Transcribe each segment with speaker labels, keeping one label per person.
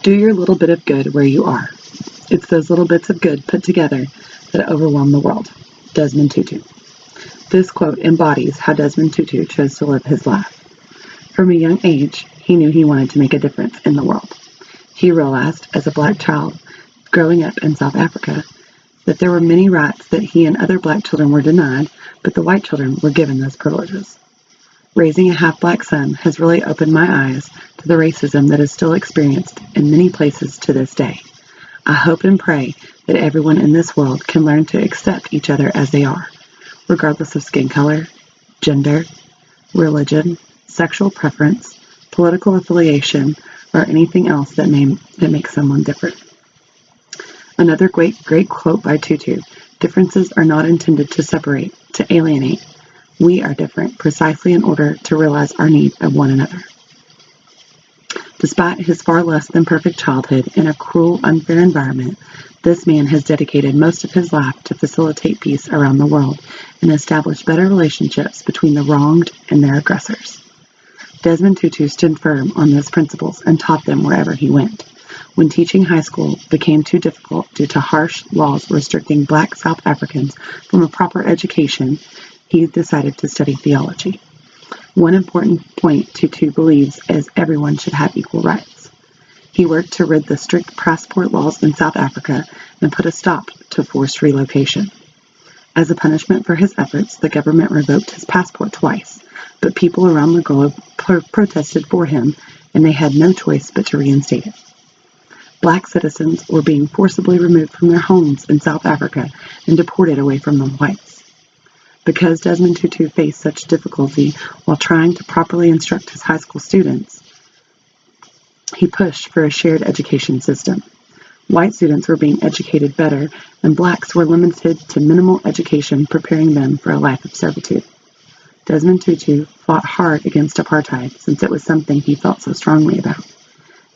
Speaker 1: Do your little bit of good where you are. It's those little bits of good put together that overwhelm the world. Desmond Tutu. This quote embodies how Desmond Tutu chose to live his life. From a young age, he knew he wanted to make a difference in the world. He realized, as a black child growing up in South Africa, that there were many rights that he and other black children were denied, but the white children were given those privileges. Raising a half-black son has really opened my eyes to the racism that is still experienced in many places to this day. I hope and pray that everyone in this world can learn to accept each other as they are, regardless of skin color, gender, religion, sexual preference, political affiliation, or anything else that makes someone different. Another great quote by Tutu: differences are not intended to separate, to alienate. We are different precisely in order to realize our need of one another. Despite his far less than perfect childhood in a cruel, unfair environment, this man has dedicated most of his life to facilitate peace around the world and establish better relationships between the wronged and their aggressors. Desmond Tutu stood firm on those principles and taught them wherever he went. When teaching high school became too difficult due to harsh laws restricting black South Africans from a proper education, he decided to study theology. One important point Tutu believes is everyone should have equal rights. He worked to rid the strict passport laws in South Africa and put a stop to forced relocation. As a punishment for his efforts, the government revoked his passport twice, but people around the globe protested for him, and they had no choice but to reinstate it. Black citizens were being forcibly removed from their homes in South Africa and deported away from the whites. Because Desmond Tutu faced such difficulty while trying to properly instruct his high school students, he pushed for a shared education system. White students were being educated better, and blacks were limited to minimal education, preparing them for a life of servitude. Desmond Tutu fought hard against apartheid since it was something he felt so strongly about.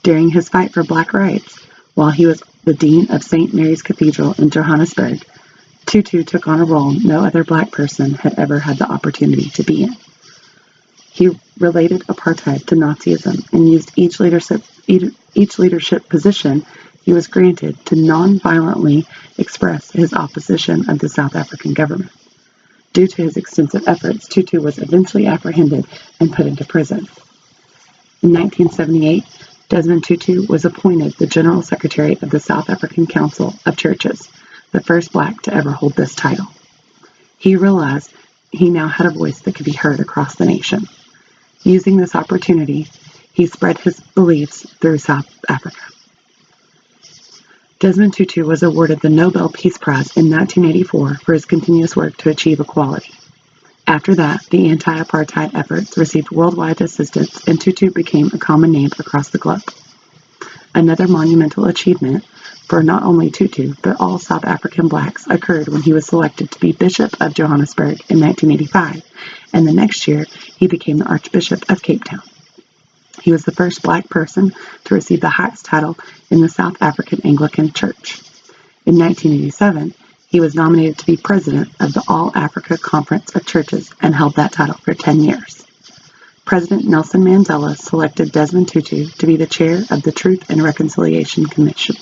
Speaker 1: During his fight for black rights, while he was the dean of St. Mary's Cathedral in Johannesburg, Tutu took on a role no other black person had ever had the opportunity to be in. He related apartheid to Nazism and used each leadership position he was granted to non-violently express his opposition of the South African government. Due to his extensive efforts, Tutu was eventually apprehended and put into prison. In 1978, Desmond Tutu was appointed the General Secretary of the South African Council of Churches, the first black to ever hold this title. He realized he now had a voice that could be heard across the nation. Using this opportunity, he spread his beliefs through South Africa. Desmond Tutu was awarded the Nobel Peace Prize in 1984 for his continuous work to achieve equality. After that, the anti-apartheid efforts received worldwide assistance, and Tutu became a common name across the globe. Another monumental achievement for not only Tutu, but all South African blacks occurred when he was selected to be Bishop of Johannesburg in 1985, and the next year he became the Archbishop of Cape Town. He was the first black person to receive the highest title in the South African Anglican Church. In 1987, he was nominated to be president of the All Africa Conference of Churches and held that title for 10 years. President Nelson Mandela selected Desmond Tutu to be the chair of the Truth and Reconciliation Commission.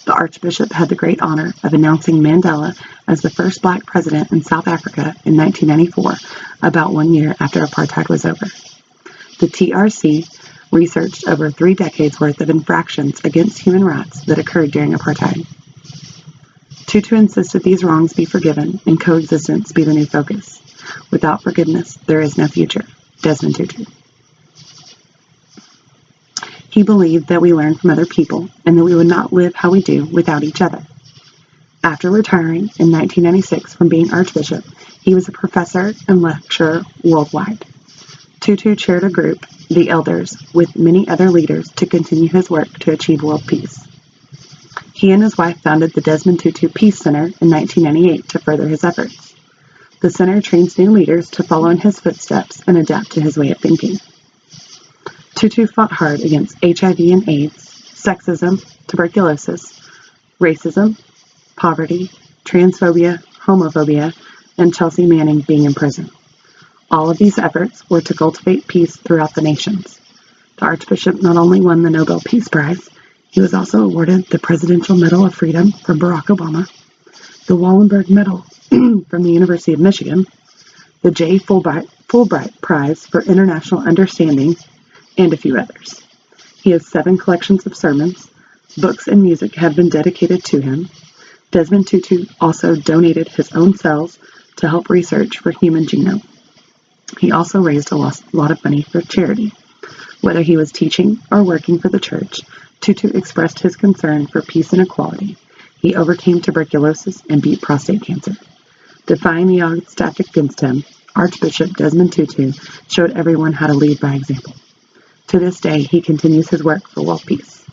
Speaker 1: The Archbishop had the great honor of announcing Mandela as the first black president in South Africa in 1994, about 1 year after apartheid was over. The TRC researched over 3 decades worth of infractions against human rights that occurred during apartheid. Tutu insisted these wrongs be forgiven and coexistence be the new focus. Without forgiveness, there is no future. Desmond Tutu. He believed that we learn from other people and that we would not live how we do without each other. After retiring in 1996 from being Archbishop, he was a professor and lecturer worldwide. Tutu chaired a group, the Elders, with many other leaders to continue his work to achieve world peace. He and his wife founded the Desmond Tutu Peace Center in 1998 to further his efforts. The center trains new leaders to follow in his footsteps and adapt to his way of thinking. Tutu fought hard against HIV and AIDS, sexism, tuberculosis, racism, poverty, transphobia, homophobia, and Chelsea Manning being in prison. All of these efforts were to cultivate peace throughout the nations. The Archbishop not only won the Nobel Peace Prize, He was also awarded the Presidential Medal of Freedom from Barack Obama, the Wallenberg Medal from the University of Michigan, the J. Fulbright Prize for International Understanding, and a few others. He has 7 collections of sermons. Books and music have been dedicated to him. Desmond Tutu also donated his own cells to help research for human genome. He also raised a lot of money for charity. Whether he was teaching or working for the church, Tutu expressed his concern for peace and equality. He overcame tuberculosis and beat prostate cancer. Defying the odds stacked against him, Archbishop Desmond Tutu showed everyone how to lead by example. To this day, he continues his work for world peace.